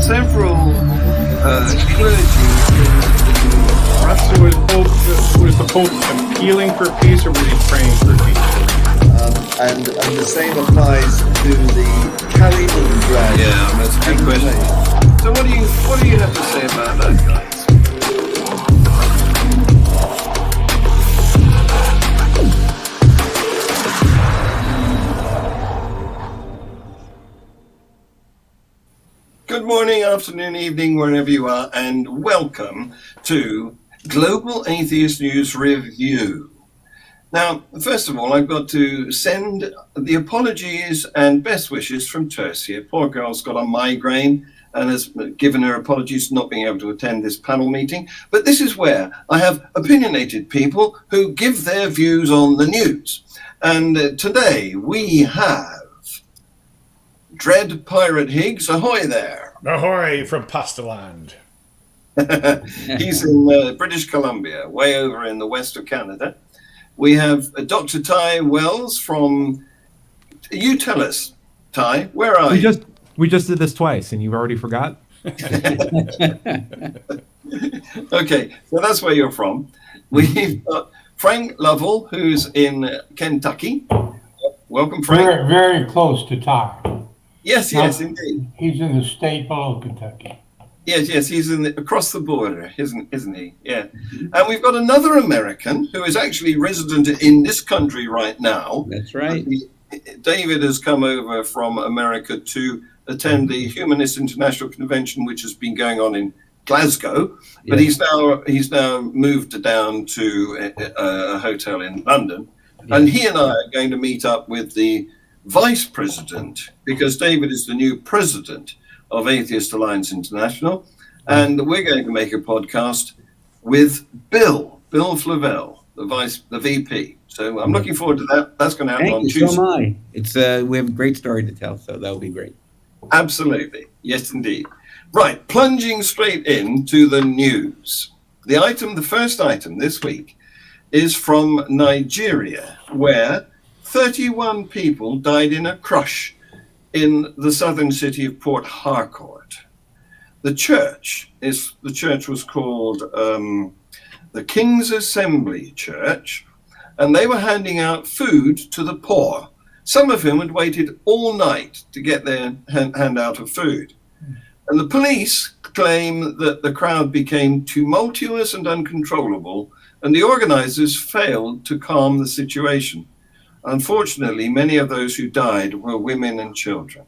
several clergy Russia was the Pope appealing for peace, or was he praying for peace? And the same applies to the Kaliningrad. Yeah, that's a good question. So what do you have to say about that, guys? Good morning, afternoon, evening, wherever you are, and welcome to Global Atheist News Review. Now, first of all, I've got to send the apologies and best wishes from Tercia. Poor girl's got a migraine and has given her apologies for not being able to attend this panel meeting. But this is where I have opinionated people who give their views on the news. And today we have Dread Pirate Higgs. Ahoy there. Ahoy from Pastaland. He's in British Columbia, way over in the west of Canada. We have Dr. Ty Wells from... You tell us, Ty, where are you? We just did this twice, and you've already forgot? Okay, so that's where you're from. We've got Frank Lovell, who's in Kentucky. Welcome, Frank. Very, very close to Ty. Yes, indeed. He's in the state below Kentucky. Yes, he's across the border, isn't he? Yeah. And we've got another American who is actually resident in this country right now. That's right. David has come over from America to attend the Humanist International Convention, which has been going on in Glasgow. But he's now moved down to a hotel in London. Yeah. And he and I are going to meet up with the vice president, because David is the new president of Atheist Alliance International, and we're going to make a podcast with Bill Flavelle, the VP. So I'm looking forward to that. That's going to happen on Tuesday. So am I. It's we have a great story to tell, so that'll be great. Absolutely, yes, indeed. Right, plunging straight into the news. The first item this week is from Nigeria, where 31 people died in a crush in the southern city of Port Harcourt. The church was called the King's Assembly Church, and they were handing out food to the poor, some of whom had waited all night to get their handout of food. And the police claim that the crowd became tumultuous and uncontrollable, and the organizers failed to calm the situation. Unfortunately, many of those who died were women and children.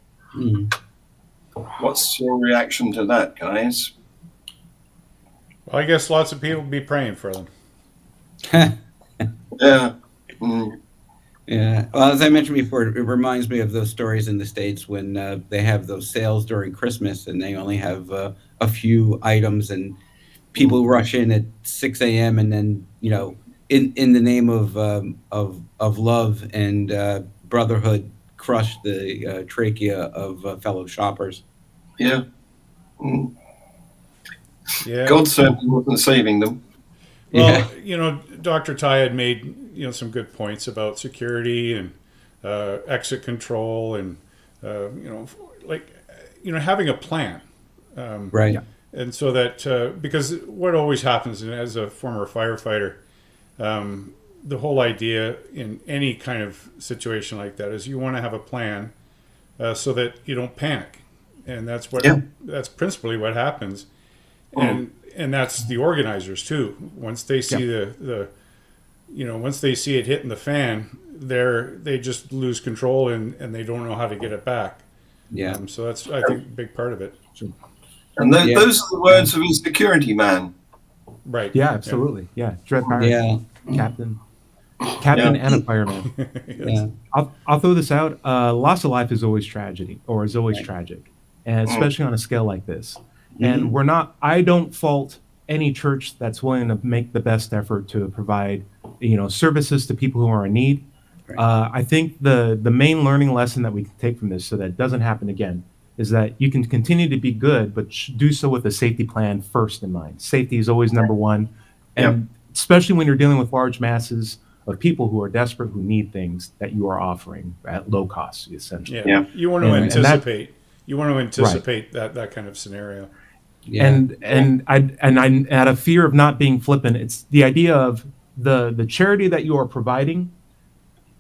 What's your reaction to that, guys? Well, I guess lots of people will be praying for them. Yeah. Yeah. Well, as I mentioned before, it reminds me of those stories in the States when they have those sales during Christmas and they only have a few items and people rush in at 6 a.m. and then, in the name of love and brotherhood, crush the trachea of fellow shoppers. Yeah. Yeah. God certainly wasn't saving them. Well, Dr. Ty had made some good points about security and exit control and having a plan. Right. And so that because what always happens, and as a former firefighter, the whole idea in any kind of situation like that is you want to have a plan so that you don't panic, and that's principally what happens, and that's the organizers too. Once they see once they see it hitting the fan, they just lose control and they don't know how to get it back. Yeah. So that's, I think, a big part of it. And those are the words of his security man. Right. Yeah, absolutely. Yeah. Dread Pirate. Captain and a fireman. Yes. I'll throw this out. Loss of life is always tragedy, or is always tragic, and especially on a scale like this. And I don't fault any church that's willing to make the best effort to provide, services to people who are in need. Right. I think the main learning lesson that we can take from this, so that it doesn't happen again, is that you can continue to be good, but do so with a safety plan first in mind. Safety is always number one, and especially when you're dealing with large masses of people who are desperate, who need things that you are offering at low cost, essentially. You want to anticipate. you want to anticipate that kind of scenario. Yeah. And I out of fear of not being flippant, it's the idea of the charity that you are providing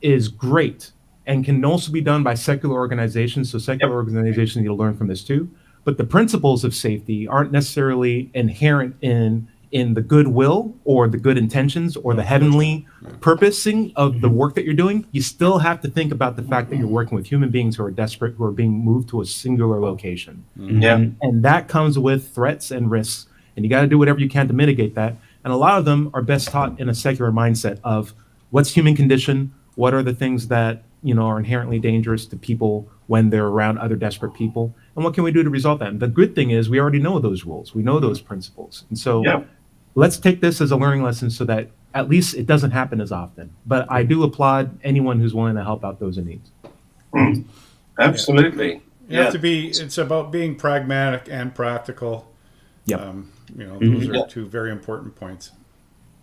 is great and can also be done by secular organizations. So secular organizations need to learn from this too. But the principles of safety aren't necessarily inherent in the goodwill or the good intentions or the heavenly purposing of the work that you're doing. You still have to think about the fact that you're working with human beings who are desperate, who are being moved to a singular location. Yeah. And that comes with threats and risks. And you got to do whatever you can to mitigate that. And a lot of them are best taught in a secular mindset of what's human condition, what are the things that are inherently dangerous to people when they're around other desperate people, and what can we do to resolve that? And the good thing is we already know those rules, we know those principles, and so let's take this as a learning lesson so that at least it doesn't happen as often. But I do applaud anyone who's willing to help out those in need. Absolutely. You have to be. It's about being pragmatic and practical. Yep. Those are two very important points.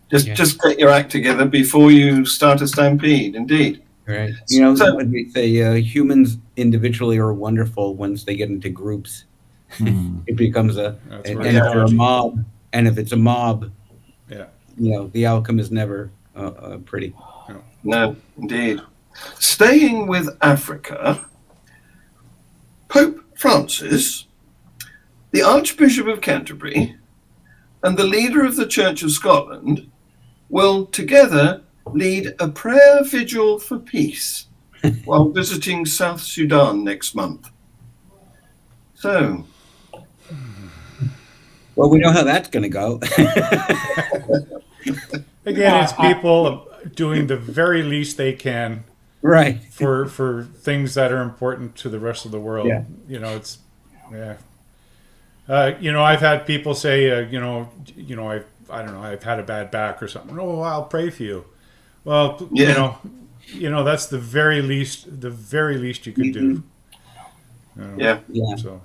Just get your act together before you start a stampede. Indeed. Right. So- When we say humans individually are wonderful, once they get into groups, it becomes That's and where if they're a ideology- mob, and if it's a mob, Yeah. the outcome is never pretty. No, indeed. Staying with Africa, Pope Francis, the Archbishop of Canterbury, and the leader of the Church of Scotland will together lead a prayer vigil for peace while visiting South Sudan next month. So, Well, we know how that's going to go. Again, it's people doing the very least they can Right. for things that are important to the rest of the world. Yeah. It's I've had people say, I don't know, I've had a bad back or something. Oh, I'll pray for you. Well, that's the very least you could do. yeah. So,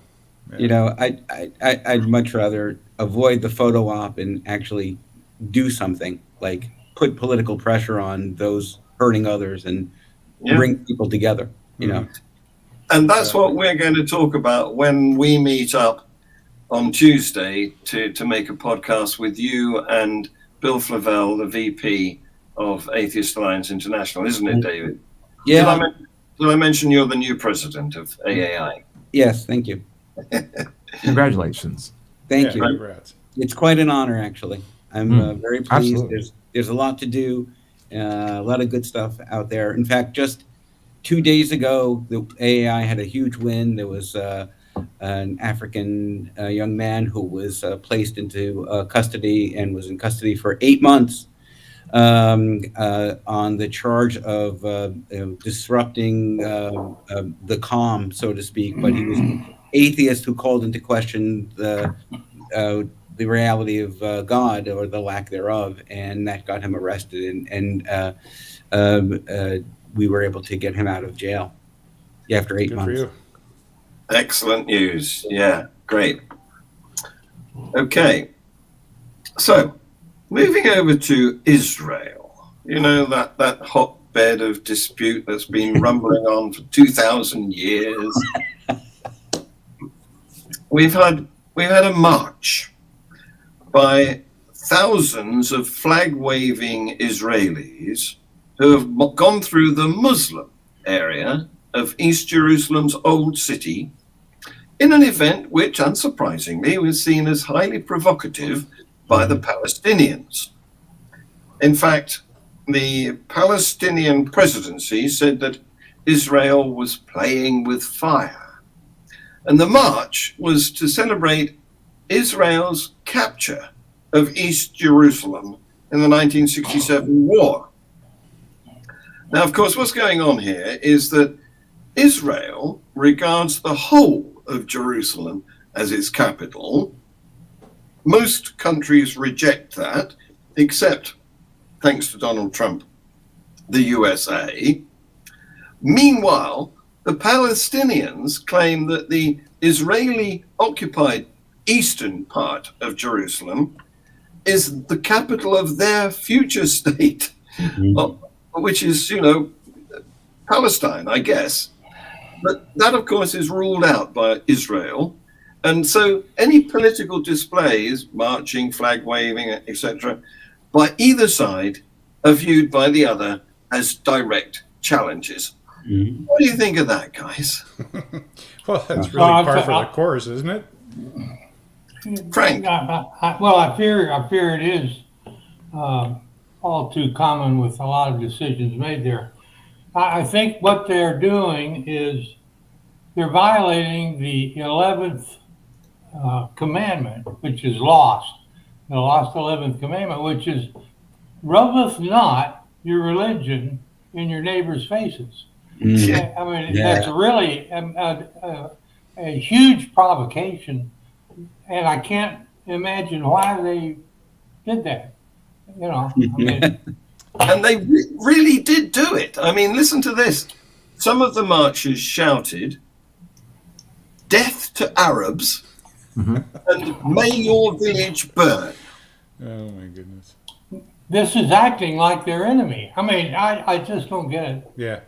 I'd much rather avoid the photo op and actually do something, like put political pressure on those hurting others and bring people together. And that's what we're going to talk about when we meet up on Tuesday to make a podcast with you and Bill Flavelle, the VP of Atheist Alliance International, isn't it, David? Yeah. Did I mention you're the new president of AAI? Yes. Thank you. Congratulations. Thank you. congrats. It's quite an honor, actually. I'm very pleased. Absolutely. There's a lot to do, a lot of good stuff out there. In fact, just 2 days ago, the AAI had a huge win. There was an African young man who was placed into custody and was in custody for 8 months on the charge of disrupting the calm, so to speak. But he was an atheist who called into question the reality of God or the lack thereof, and that got him arrested. And we were able to get him out of jail after 8 Good months. for you. Excellent news. Yeah, great. Okay. So, moving over to Israel, that hotbed of dispute that's been rumbling on for 2,000 years. We've had a march by thousands of flag-waving Israelis who have gone through the Muslim area of East Jerusalem's Old City in an event which, unsurprisingly, was seen as highly provocative by the Palestinians. In fact, the Palestinian presidency said that Israel was playing with fire. And the march was to celebrate Israel's capture of East Jerusalem in the 1967 war. Now, of course, what's going on here is that Israel regards the whole of Jerusalem as its capital. Most countries reject that, except, thanks to Donald Trump, the USA. Meanwhile, the Palestinians claim that the Israeli-occupied eastern part of Jerusalem is the capital of their future state, which is, Palestine, I guess. But that, of course, is ruled out by Israel. And so any political displays, marching, flag waving, etc., by either side are viewed by the other as direct challenges. Mhm. What do you think of that, guys? Well, that's really par for the course, isn't it? Frank? I fear it is all too common with a lot of decisions made there. I think what they're doing is they're violating the 11th commandment, which is lost. The lost 11th commandment, which is, rubbeth not your religion in your neighbor's faces. Mm. I mean, Yeah. that's really a huge provocation, and I can't imagine why they did that. You know, I mean, And they really did do it. I mean, listen to this. Some of the marchers shouted, "Death to Arabs," and "May your village burn." Oh my goodness. this is acting like their enemy. I mean, I just don't get it. Yeah.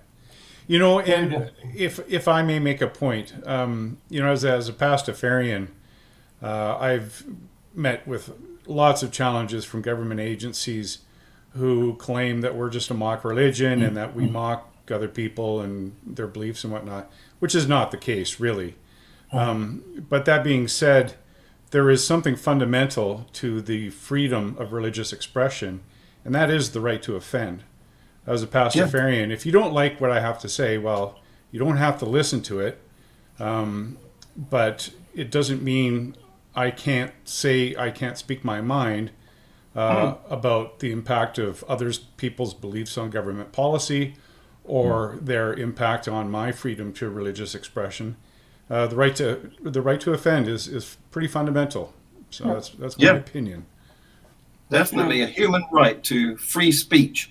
You know, and if I may make a point, you know, as a pastafarian, I've met with lots of challenges from government agencies who claim that we're just a mock religion and that we mock other people and their beliefs and whatnot, which is not the case, really. But that being said, there is something fundamental to the freedom of religious expression, and that is the right to offend. As a pastafarian, if you don't like what I have to say, well, you don't have to listen to it. But it doesn't mean I can't speak my mind about the impact of people's beliefs on government policy or their impact on my freedom to religious expression. The right to offend is pretty fundamental. So that's my opinion. Definitely a human right to free speech.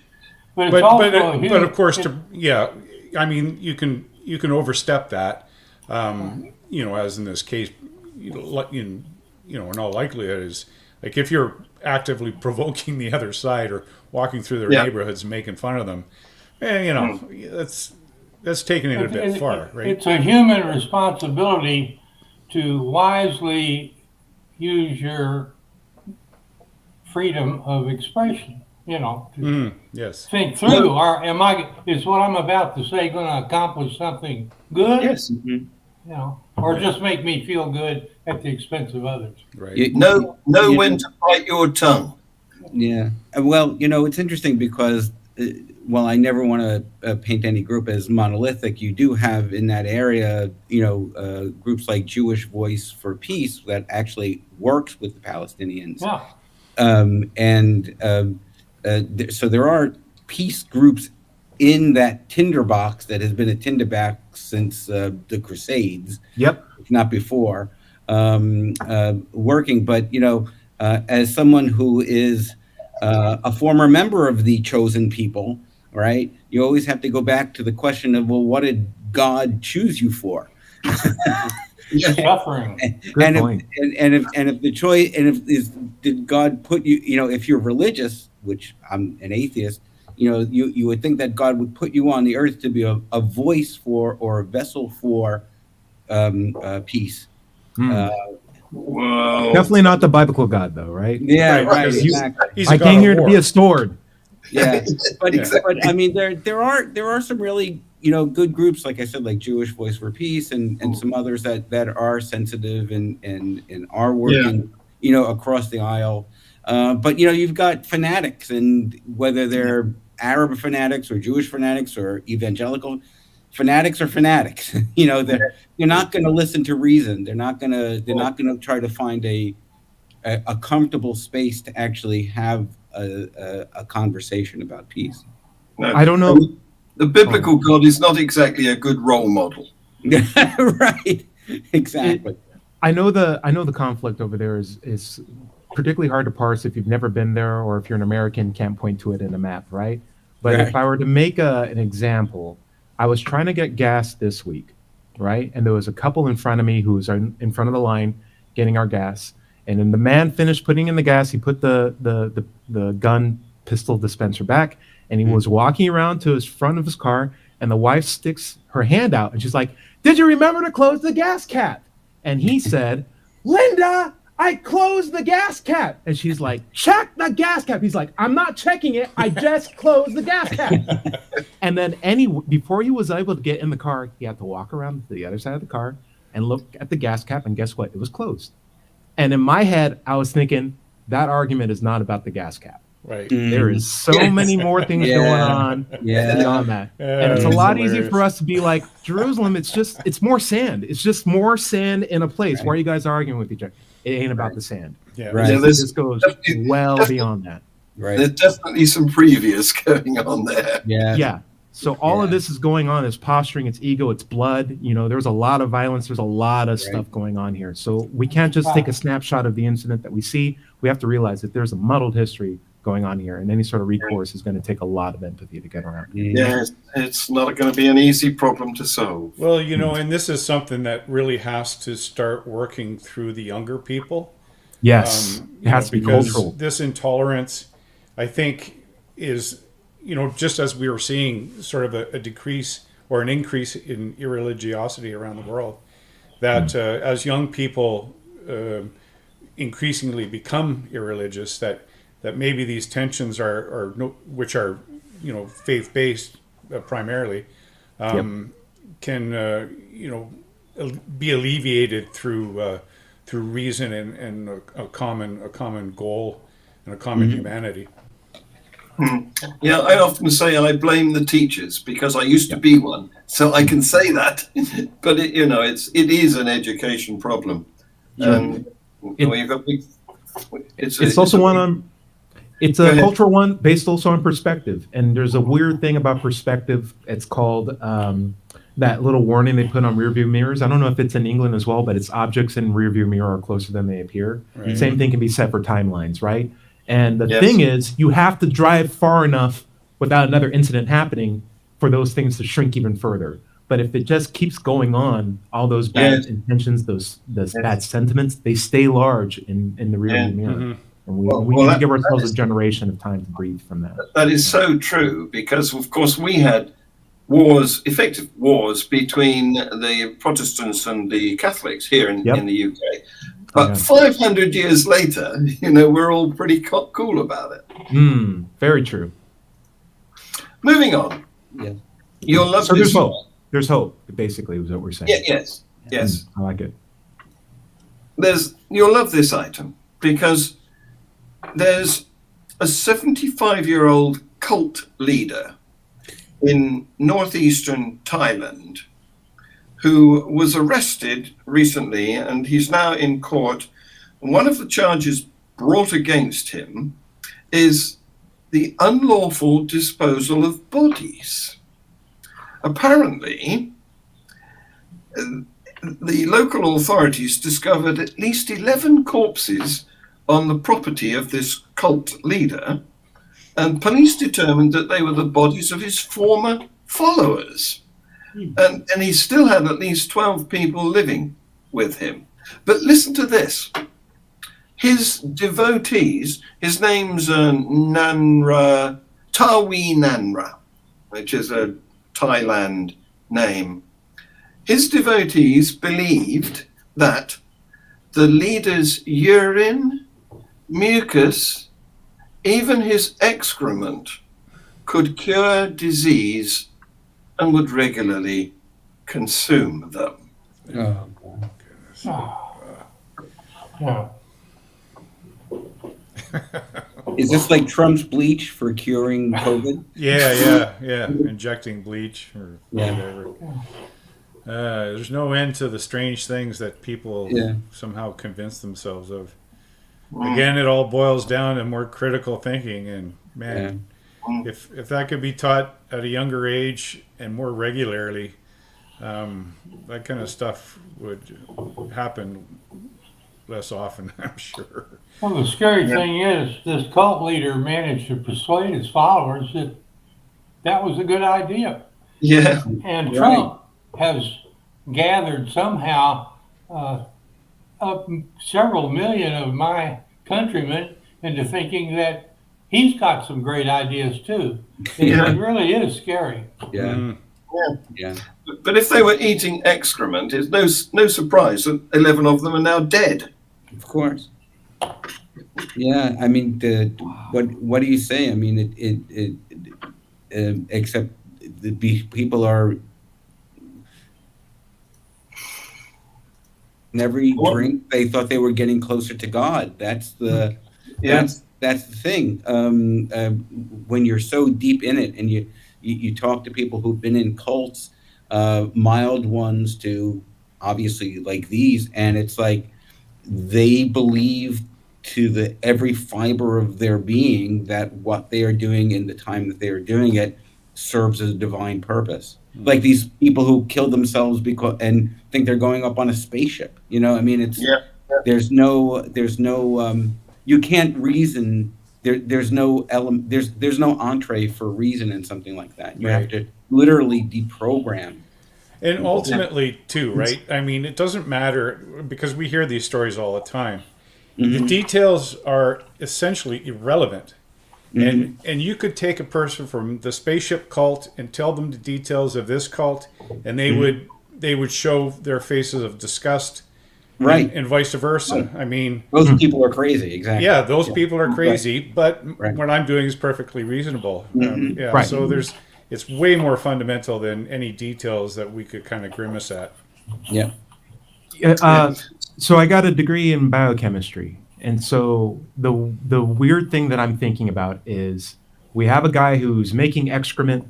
But of course, I mean, you can overstep that. You know, as in this case, in all likelihood is like if you're actively provoking the other side or walking through their neighborhoods and making fun of them, that's taking it a bit far, right? It's a human responsibility to wisely use your freedom of expression. You know, to yes. think through. Is what I'm about to say going to accomplish something good? Yes. You know, or just make me feel good at the expense of others. Right. Know when to bite your tongue. Yeah. Well, you know, it's interesting because while I never want to paint any group as monolithic, you do have in that area, groups like Jewish Voice for Peace that actually works with the Palestinians. Yeah. So there are peace groups in that tinderbox that has been a tinderbox since the Crusades. Yep. If not before, working. But, as someone who is a former member of the chosen people, right, you always have to go back to the question of, well, what did God choose you for? Suffering. If the choice, did God put you, if you're religious, which I'm an atheist, you would think that God would put you on the earth to be a voice for or a vessel for peace. Whoa. Definitely not the biblical God, though, right? Yeah, right. Because Exactly. I came here to be a sword. Yeah, but I mean, there are some really good groups, like I said, like Jewish Voice for Peace and some others that are sensitive and are working across the aisle. But you've got fanatics, and whether they're Arab fanatics or Jewish fanatics or evangelical fanatics are fanatics. They're not going to listen to reason. They're not going to try to find a comfortable space to actually have a conversation about peace. No, I don't know. The biblical God is not exactly a good role model. Right. Exactly. I know the conflict over there is particularly hard to parse if you've never been there or if you're an American, can't point to it in a map, right? But Right. if I were to make an example, I was trying to get gas this week, right? And there was a couple in front of me who was in front of the line getting our gas. And then the man finished putting in the gas. He put the gun pistol dispenser back, and he was walking around to his front of his car. And the wife sticks her hand out, and she's like, "Did you remember to close the gas cap?" And he said, "Linda, I closed the gas cap." And she's like, "Check the gas cap." He's like, "I'm not checking it. I just closed the gas cap." And then before he was able to get in the car, he had to walk around to the other side of the car and look at the gas cap. And guess what? It was closed. And in my head, I was thinking, that argument is not about the gas cap. Right. There is so many more things going on beyond that. And it's a lot easier for us to be like, Jerusalem, it's more sand. It's just more sand in a place. Why are you guys arguing with each other? It ain't about the sand. Yeah. Right. Yeah, This goes well beyond that. Right. There's definitely some previous going on there. Yeah. Yeah. So all of this is going on. It's posturing, it's ego, it's blood. There's a lot of violence. There's a lot of stuff going on here. So we can't just take a snapshot of the incident that we see. We have to realize that there's a muddled history going on here, and any sort of recourse is going to take a lot of empathy to get around. Yeah, it's not going to be an easy problem to solve. Well, and this is something that really has to start working through the younger people. Yes, it has to be because cultural. This intolerance, I think, is, just as we were seeing sort of a decrease or an increase in irreligiosity around the world, that as young people increasingly become irreligious, that maybe these tensions which are faith-based primarily, can be alleviated through reason and a common goal and a common humanity. Yeah, I often say I blame the teachers because I used to be one, so I can say that. But it is an education problem. You've got big. It's also one on. It's a cultural one based also on perspective. And there's a weird thing about perspective. It's called that little warning they put on rearview mirrors. I don't know if it's in England as well, but it's objects in rearview mirror are closer than they appear. Right. Same thing can be said for timelines, right? And the thing is, you have to drive far enough without another incident happening for those things to shrink even further. But if it just keeps going on, all those bad intentions, those bad sentiments, they stay large in the rearview mirror. Mm-hmm. And we need to give ourselves a generation of time to breathe from that. That is so true because, of course, we had effective wars between the Protestants and the Catholics here in the UK. But 500 years later, we're all pretty cool about it. Very true. Moving on. Yeah. You'll love so this. There's hope. There's hope, basically, is what we're saying. Yes. I like it. You'll love this item because there's a 75-year-old cult leader in northeastern Thailand who was arrested recently, and he's now in court. And one of the charges brought against him is the unlawful disposal of bodies. Apparently, the local authorities discovered at least 11 corpses on the property of this cult leader, and police determined that they were the bodies of his former followers. And he still had at least 12 people living with him. But listen to this. His devotees, his name's Tawi Nanra, which is a Thailand name. His devotees believed that the leader's urine, mucus, even his excrement could cure disease and would regularly consume them. Oh, goodness. Yeah. Is this like Trump's bleach for curing COVID? Yeah. Injecting bleach or whatever. There's no end to the strange things that people somehow convince themselves of. Again, it all boils down to more critical thinking, and man, if that could be taught at a younger age and more regularly, that kind of stuff would happen less often, I'm sure. Well, the scary thing is this cult leader managed to persuade his followers that that was a good idea. Yeah. And Trump has gathered somehow up several million of my countrymen into thinking that he's got some great ideas too. It really is scary. Yeah. Yeah. But if they were eating excrement, it's no surprise that 11 of them are now dead. Of course. Yeah, I mean, what do you say? I mean, except people are in every drink they thought they were getting closer to God. That's the that's the thing. When you're so deep in it, and you talk to people who've been in cults, mild ones to obviously like these, and it's like they believe to every fiber of their being that what they are doing in the time that they are doing it serves a divine purpose. Mm-hmm. Like these people who kill themselves and think they're going up on a spaceship. You know, I mean, there's no you can't reason. There's no element. There's no entree for reason in something like that. You have to literally deprogram. And ultimately, too, right? I mean, it doesn't matter, because we hear these stories all the time. Mm-hmm. The details are essentially irrelevant. Mm-hmm. And you could take a person from the spaceship cult and tell them the details of this cult, and they would show their faces of disgust, right, and vice versa. Right. I mean, those people are crazy. Exactly. Yeah, those people are crazy, but what I'm doing is perfectly reasonable. Mm-hmm. So it's way more fundamental than any details that we could kind of grimace at. Yeah. So I got a degree in biochemistry. And so the weird thing that I'm thinking about is we have a guy who's making excrement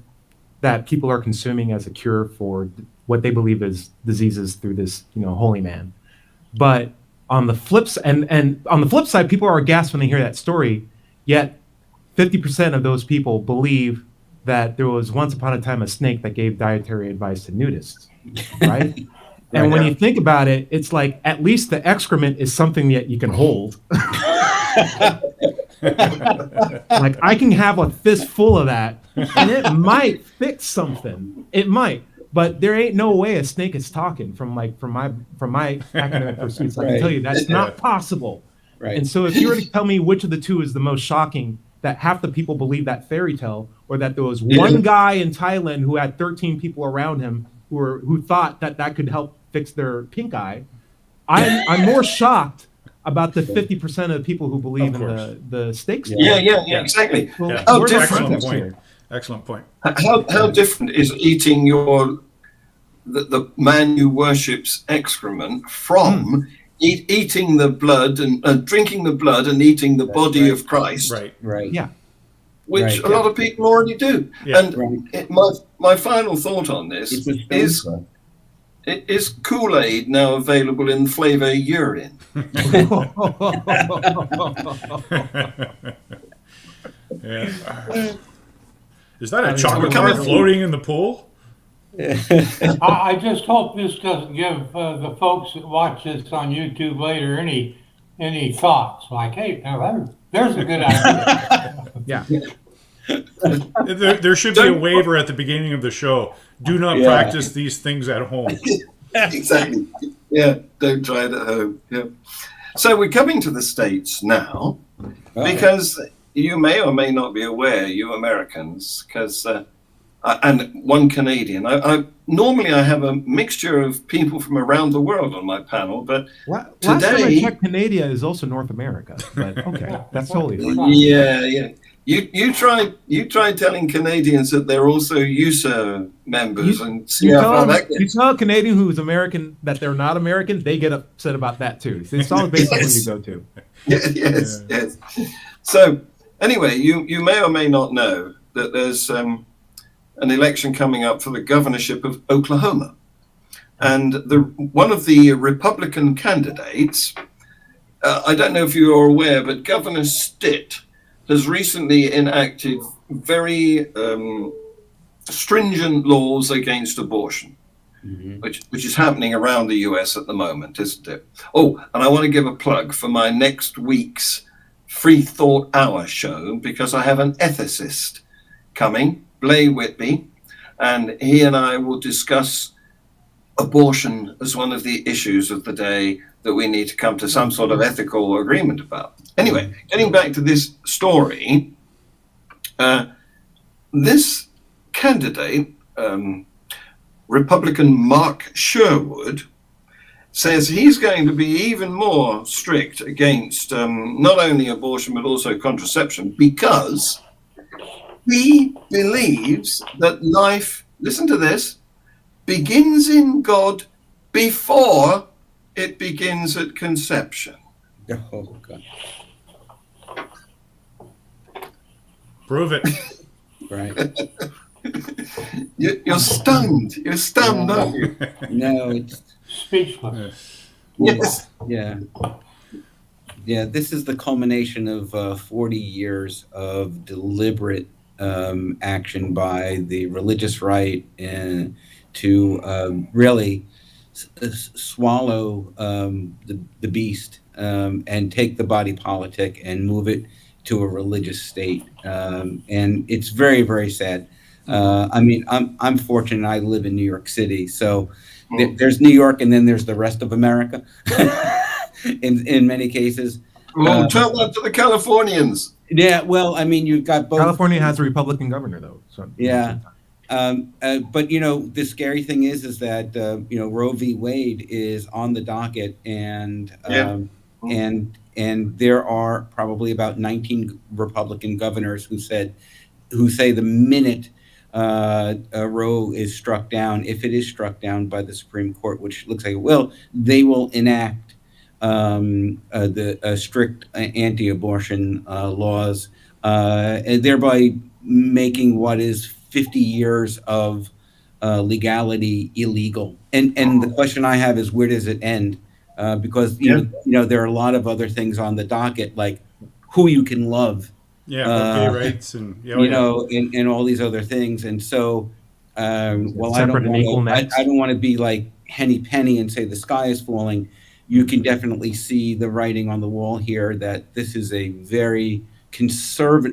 that people are consuming as a cure for what they believe is diseases through this, holy man. But on the flips and on the flip side, people are aghast when they hear that story. Yet 50% of those people believe that there was once upon a time a snake that gave dietary advice to nudists, right? And when you think about it, it's like at least the excrement is something that you can hold. Like I can have a fist full of that, and it might fix something. It might, but there ain't no way a snake is talking from my academic pursuits. I can tell you that's not possible. Right. And so if you were to tell me which of the two is the most shocking, that half the people believe that fairy tale, or that there was one guy in Thailand who had 13 people around him who thought that could help fix their pink eye, I'm more shocked about the 50% of the people who believe in the snake story. Yeah, exactly. Well, How excellent different? point. Excellent point. How different is eating the man you worship's excrement from eating the blood and drinking the blood and eating the body of Christ? Right. Yeah. Which a lot of people already do. Yeah. And my final thought on this is Kool-Aid now available in flavor urine? Is that a chocolate bar floating in the pool? I just hope this doesn't give the folks that watch this on YouTube later any thoughts like, hey, now there's a good idea. Yeah. There should be a waiver at the beginning of the show. Do not practice these things at home. Exactly. Yeah, don't try it at home. Yeah. So we're coming to the States now because you may or may not be aware, you Americans, because and one Canadian. I normally have a mixture of people from around the world on my panel, but last time I checked, Canada is also North America. But okay, that's totally fine. Yeah. You try telling Canadians that they're also USA members and see how far that gets. You tell a Canadian who's American that they're not American, they get upset about that too. So it's all based on who you go to. Yes. So anyway, you may or may not know that there's an election coming up for the governorship of Oklahoma, and one of the Republican candidates, I don't know if you are aware, but Governor Stitt has recently enacted very stringent laws against abortion, which is happening around the US at the moment, isn't it? Oh, and I want to give a plug for my next week's Free Thought Hour show, because I have an ethicist coming, Blay Whitby, and he and I will discuss abortion as one of the issues of the day that we need to come to some sort of ethical agreement about. Anyway, getting back to this story, this candidate Republican Mark Sherwood, says he's going to be even more strict against not only abortion but also contraception, because he believes that life, listen to this, begins in God before it begins at conception. Oh, God. Prove it. Right. You're stunned. You're stunned, aren't you? No, it's Speechless. Yes. yeah. Yeah, this is the culmination of 40 years of deliberate action by the religious right and to really swallow the beast and take the body politic and move it to a religious state. And it's very, very sad. I mean, I'm fortunate. I live in New York City, so there's New York, and then there's the rest of America. in many cases. Well, tell that to the Californians. Yeah, well, I mean, you've got both. California has a Republican governor, though. So Yeah. But the scary thing is that Roe v. Wade is on the docket, and and there are probably about 19 Republican governors who say the minute Roe is struck down, if it is struck down by the Supreme Court, which looks like it will, they will enact the strict anti-abortion laws, and thereby making what is 50 years of legality illegal. And the question I have is, where does it end? Because you know there are a lot of other things on the docket, like who you can love, gay rights, and and all these other things. And so, I don't want to be like Henny Penny and say the sky is falling. You can definitely see the writing on the wall here that this is a very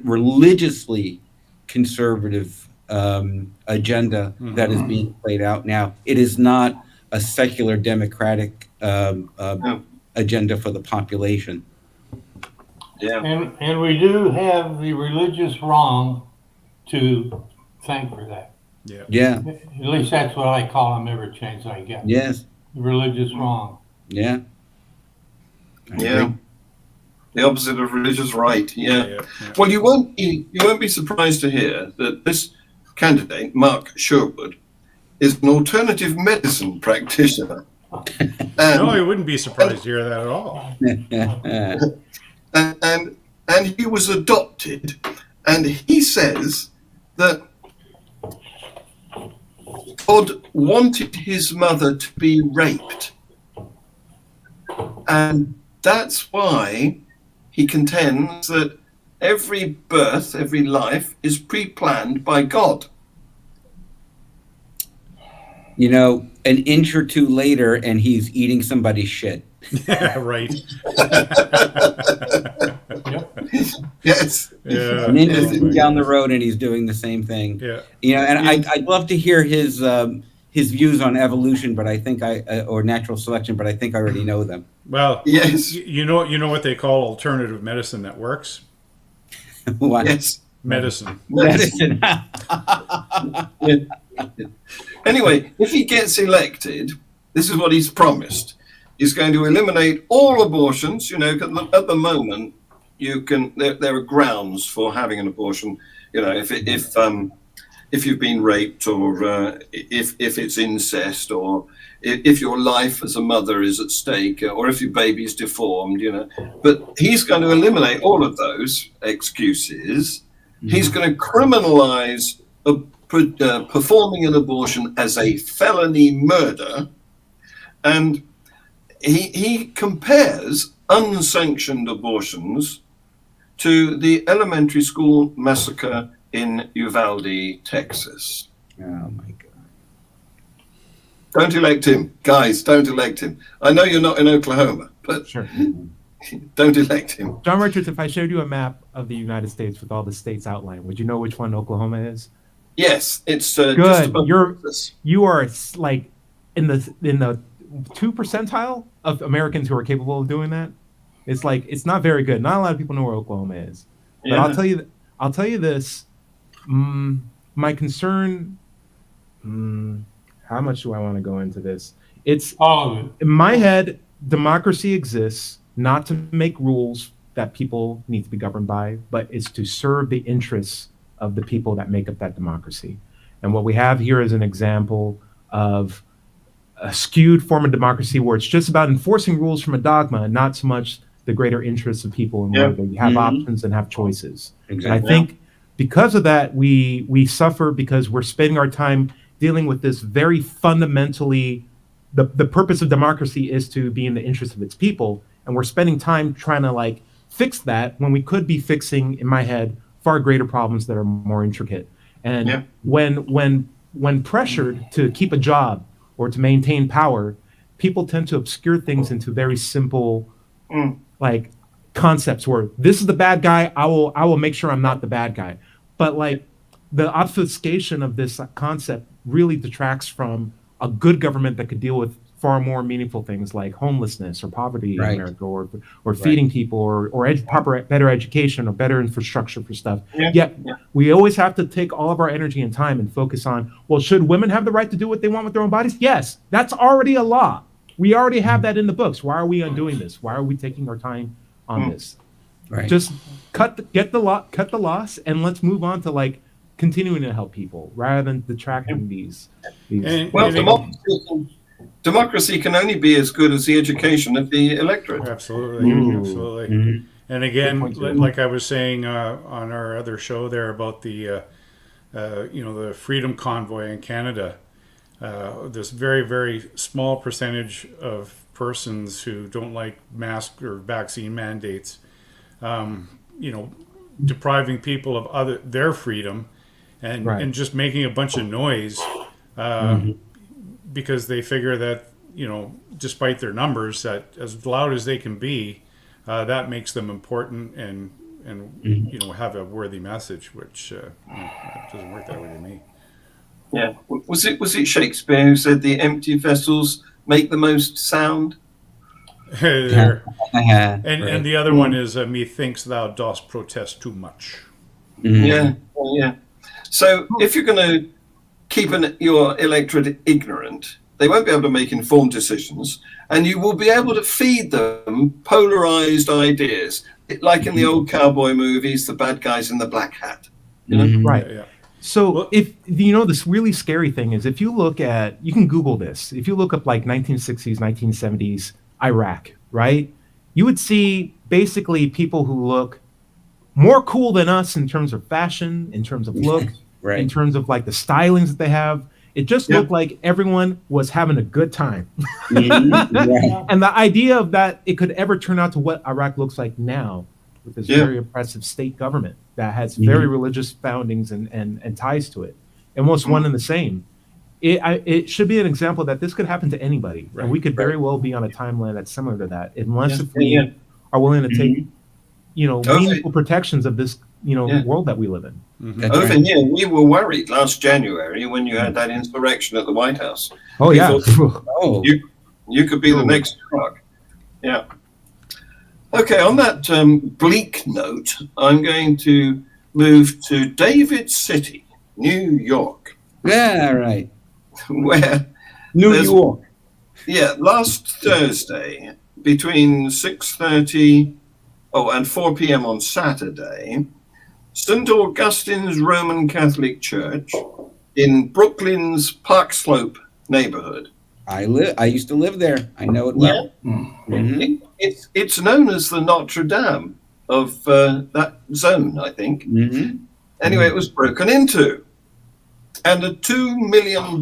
religiously conservative agenda that is being played out now. It is not a secular democratic agenda for the population. Yeah. And we do have the religious wrong to thank for that. Yeah. At least that's what I call them every chance I get. Yes. The religious wrong. Yeah. Yeah. The opposite of religious right. Yeah. Well, you won't be surprised to hear that this candidate, Mark Sherwood, is an alternative medicine practitioner. No, I wouldn't be surprised to hear that at all. And he was adopted, and he says that God wanted his mother to be raped, and that's why he contends that every birth, every life is pre-planned by God. An inch or two later, and he's eating somebody's shit. Yeah, right. Yes. Yeah. An inch down the road, and he's doing the same thing. Yeah. And I'd love to hear his views on evolution, but I think or natural selection, but I think I already know them. Well, yes. You know what they call alternative medicine that works? What? Yes. Medicine. Anyway, if he gets elected, this is what he's promised. He's going to eliminate all abortions. At the moment, there are grounds for having an abortion. If you've been raped, or if it's incest, or if your life as a mother is at stake, or if your baby's deformed, But he's going to eliminate all of those excuses. He's going to criminalize performing an abortion as a felony murder, and he compares unsanctioned abortions to the elementary school massacre in Uvalde, Texas. Oh my God. Don't elect him, guys. Don't elect him. I know you're not in Oklahoma, but sure. Don't elect him. John Richards, if I showed you a map of the United States with all the states outlined, would you know which one Oklahoma is? Yes, it's good. Just above You are like in the 2 percentile of Americans who are capable of doing that. It's like it's not very good. Not a lot of people know where Oklahoma is. But I'll tell you this. My concern. how much do I want to go into this? It's All of it. in my head, democracy exists not to make rules that people need to be governed by, but it's to serve the interests of the people that make up that democracy. And what we have here is an example of a skewed form of democracy where it's just about enforcing rules from a dogma and not so much the greater interests of people and where they have options and have choices. Exactly. And I think because of that, we suffer because we're spending our time dealing with this very fundamentally, the purpose of democracy is to be in the interest of its people. And we're spending time trying to like fix that when we could be fixing, in my head, far greater problems that are more intricate. And when pressured to keep a job or to maintain power, people tend to obscure things into very simple like concepts where this is the bad guy, I will make sure I'm not the bad guy. But like the obfuscation of this concept really detracts from a good government that could deal with far more meaningful things like homelessness or poverty in America, or feeding people, or better education or better infrastructure for stuff. Yet we always have to take all of our energy and time and focus on, well, should women have the right to do what they want with their own bodies? Yes, that's already a law. We already have that in the books. Why are we undoing this? Why are we taking our time on this? Just cut the loss, and let's move on to like continuing to help people rather than detracting these. Democracy can only be as good as the education of the electorate. Absolutely. And again, like I was saying on our other show there about the the Freedom Convoy in Canada, this very, very small percentage of persons who don't like mask or vaccine mandates, depriving people of their freedom and just making a bunch of noise because they figure that, despite their numbers, that as loud as they can be, that makes them important and have a worthy message, which doesn't work that way to me. Yeah. Was it Shakespeare who said the empty vessels make the most sound? And the other one is methinks thou dost protest too much. Yeah. So if you're going to keep your electorate ignorant, they won't be able to make informed decisions, and you will be able to feed them polarized ideas, like in the old cowboy movies, the bad guys in the black hat. Right. Yeah. So if this really scary thing is, if you look at, you can Google this, if you look up like 1960s, 1970s Iraq, right? You would see basically people who look more cool than us in terms of fashion, in terms of look, in terms of like the stylings that they have. It just looked like everyone was having a good time. And the idea of that it could ever turn out to what Iraq looks like now, with this very oppressive state government that has very religious foundings and ties to it, almost one and the same. It should be an example that this could happen to anybody, and we could very well be on a timeline that's similar to that, unless if we are willing to take, meaningful protections of this, world that we live in. Over here, we were worried last January when you had that insurrection at the White House. Oh, yeah. Thought, you could be the next drug. Yeah. Okay, on that bleak note, I'm going to move to David City, New York. Yeah, right. Where New York. Yeah, last Thursday, between 6:30 and 4 p.m. on Saturday, St. Augustine's Roman Catholic Church in Brooklyn's Park Slope neighborhood. I used to live there. I know it well. Yeah. It's known as the Notre Dame of that zone, I think. Anyway, it was broken into, and a $2 million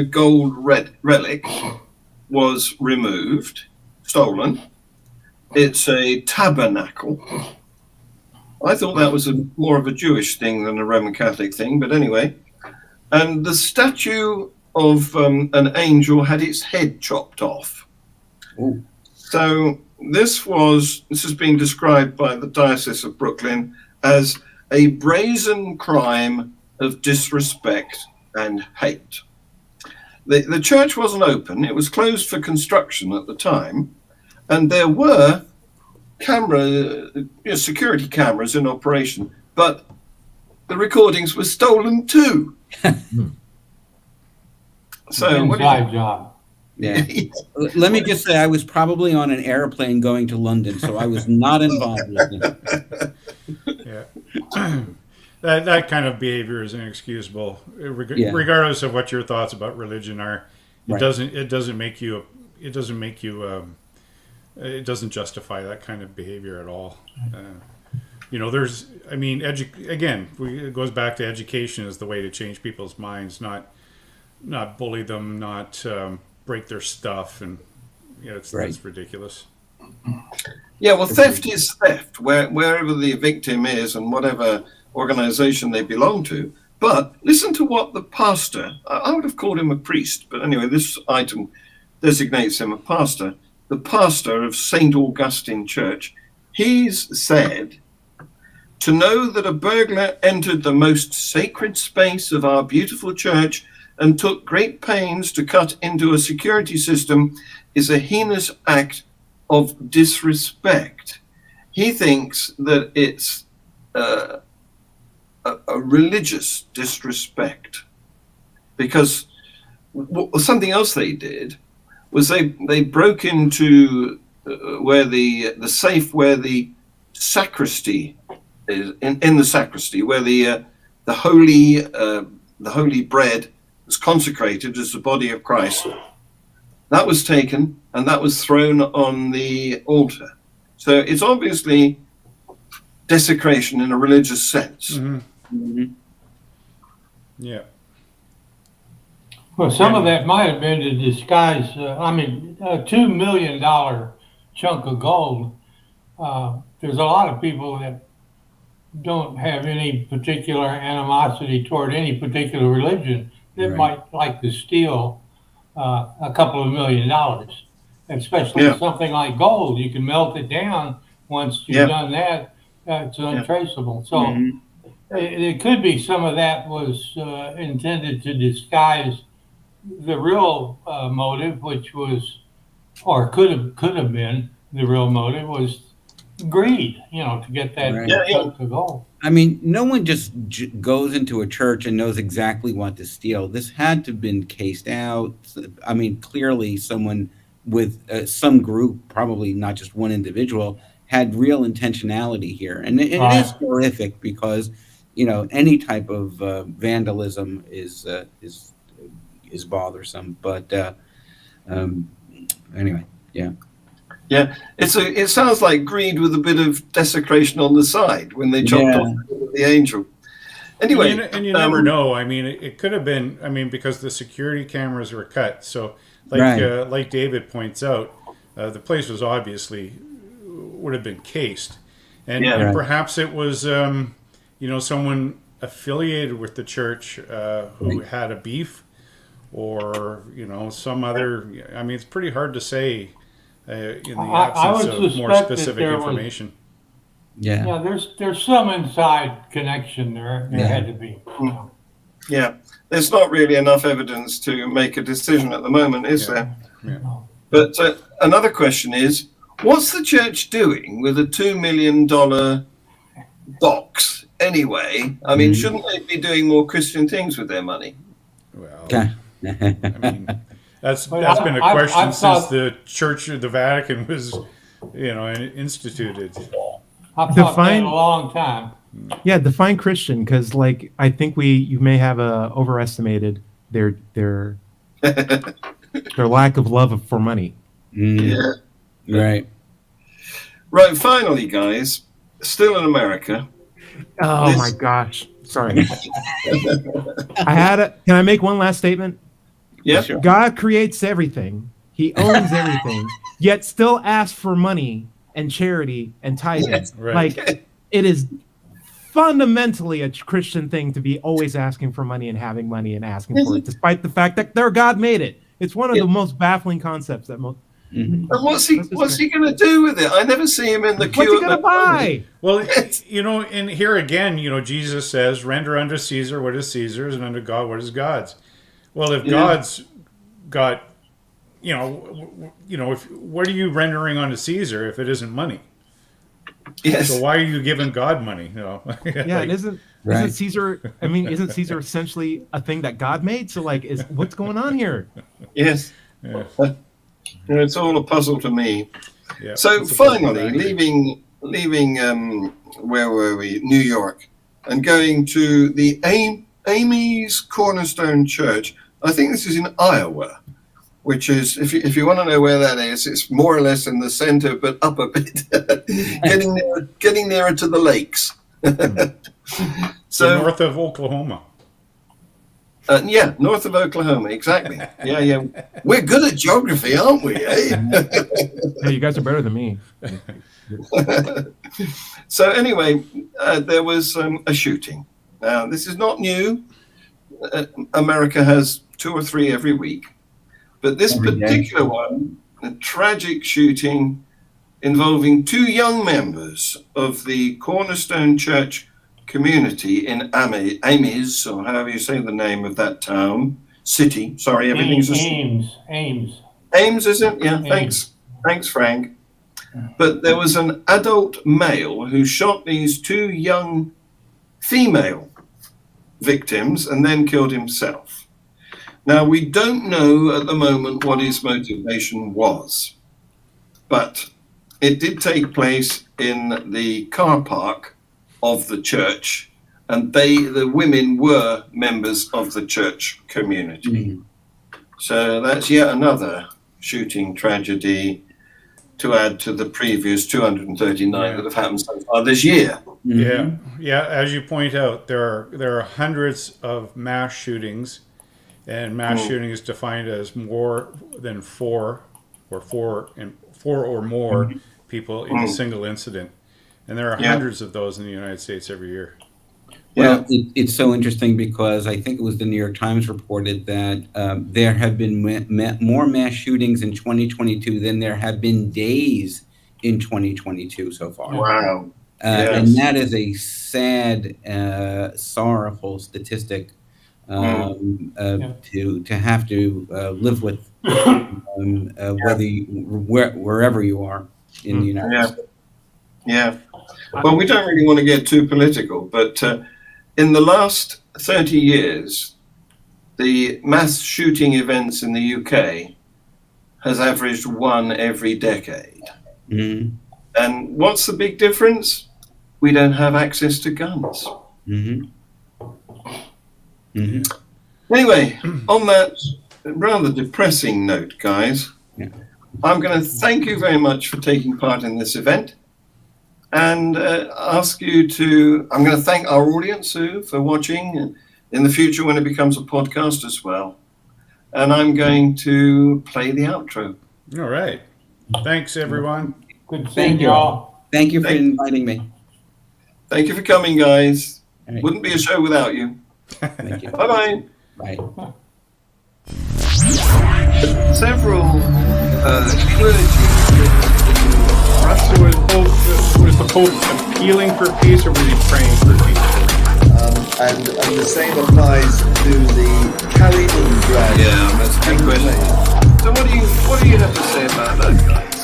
gold relic was removed, stolen. It's a tabernacle. I thought that was more of a Jewish thing than a Roman Catholic thing, but anyway. And the statue of an angel had its head chopped off. Ooh. So this has been described by the Diocese of Brooklyn as a brazen crime of disrespect and hate. The church wasn't open. It was closed for construction at the time, and there were security cameras in operation, but the recordings were stolen too. So what do you Inside job. Yeah. Let me just say, I was probably on an airplane going to London, so I was not involved with it. Yeah. That kind of behavior is inexcusable, Yeah. regardless of what your thoughts about religion are. It Right. doesn't make you it doesn't justify that kind of behavior at all. It goes back to education is the way to change people's minds, not bully them, not break their stuff, and it's ridiculous. Yeah, well, theft is theft, wherever the victim is and whatever organization they belong to. But listen to what the pastor, I would have called him a priest, but anyway, this item designates him a pastor, the pastor of St. Augustine Church. He's said, to know that a burglar entered the most sacred space of our beautiful church and took great pains to cut into a security system is a heinous act of disrespect. He thinks that it's a religious disrespect, because something else they did was they broke into where the safe where the sacristy is, in the sacristy where the holy bread was consecrated as the body of Christ. That was taken and that was thrown on the altar. So it's obviously desecration in a religious sense. Mm-hmm. Mhm. Yeah. Well, some of that might have been to disguise, a $2 million chunk of gold. There's a lot of people that don't have any particular animosity toward any particular religion that Right. might like to steal a couple of $1 million, especially something like gold. You can melt it down. Once you've done that, it's untraceable. So Mhm. it could be some of that was intended to disguise the real motive, which was, or could have been the real motive, was greed. To get that Right. chunk of gold. I mean, no one just goes into a church and knows exactly what to steal. This had to have been cased out. I mean, clearly someone with some group, probably not just one individual, had real intentionality here. And it is horrific because, any type of vandalism is bothersome. But anyway, yeah. Yeah, it sounds like greed with a bit of desecration on the side when they chopped off the angel. Anyway, And you never know. I mean, it could have been. I mean, because the security cameras were cut. So, like David points out, the place was obviously would have been cased, and perhaps it was someone affiliated with the church who had a beef, or some other. I mean, it's pretty hard to say. In the absence of more specific information. Yeah, there's some inside connection there. There had to be. Yeah, there's not really enough evidence to make a decision at the moment, is there? Yeah. But another question is, what's the church doing with a $2 million box anyway? I mean, shouldn't they be doing more Christian things with their money? Well, I mean, that's been a question since the Church of the Vatican was, instituted. I've thought that a long time. Yeah, define Christian, because I think you may have overestimated their lack of love for money. Yeah. Right. Right. Finally, guys, still in America. Oh my gosh! Sorry. Can I make one last statement? Yeah. Sure. God creates everything. He owns everything, yet still asks for money and charity and tithing. Yes, right. It is fundamentally a Christian thing to be always asking for money and having money and asking for it, despite the fact that their God made it. It's one of the most baffling concepts that most. And what's he going to do with it? I never see him in the queue. What's he going to buy? Well, and here again, Jesus says, "Render unto Caesar what is Caesar's, and unto God what is God's." Well, if God's got, what are you rendering unto Caesar if it isn't money? Yes. So why are you giving God money? You know? Yeah, and isn't Caesar? I mean, isn't Caesar essentially a thing that God made? So like, what's going on here? Yes. Yeah. It's all a puzzle to me. Yeah, So it's a bit finally, back. leaving where were we? New York, and going to the Amy's Cornerstone Church. I think this is in Iowa, which is, if you want to know where that is, it's more or less in the center, but up a bit, getting nearer to the lakes. So north of Oklahoma. Yeah, north of Oklahoma, exactly. Yeah. We're good at geography, aren't we? Eh? Hey, you guys are better than me. So anyway, there was a shooting. Now, this is not new. America has 2 or 3 every week. But this particular one, a tragic shooting involving 2 young members of the Cornerstone Church community in Ames, or however you say the name of that city. Sorry, everything's Ames. Ames, is it? Yeah, thanks, Frank. But there was an adult male who shot these 2 young female victims and then killed himself. Now, we don't know at the moment what his motivation was, but it did take place in the car park of the church, and the women were members of the church community. Mm-hmm. So that's yet another shooting tragedy to add to the previous 239 that have happened so far this year. Mm-hmm. Yeah. As you point out, there are hundreds of mass shootings, and mass shooting is defined as more than 4 or more people in a single incident. And there are hundreds of those in the United States every year. Well, it's so interesting because I think it was the New York Times reported that there have been more mass shootings in 2022 than there have been days in 2022 so far. Wow. And that is a sad, sorrowful statistic to have to live with, wherever you are in the United States. Yeah. Well, we don't really want to get too political, but in the last 30 years, the mass shooting events in the UK has averaged 1 every decade. Mm-hmm. And what's the big difference? We don't have access to guns. Mm-hmm. Mm-hmm. Anyway, on that rather depressing note, guys, I'm going to thank you very much for taking part in this event. And ask you I'm going to thank our audience, Sue, for watching in the future when it becomes a podcast as well. And I'm going to play the outro. All right. Thanks, everyone. Good seeing you all. Thank you for inviting me. Thank you for coming, guys. Right. Wouldn't be a show without you. Thank you. Bye-bye. Bye. Several clergy Russia was the Pope appealing for peace, or was he praying for peace? And the same applies to the Kaliningrad. Yeah, that's a good question. So what do you have to say about that guy?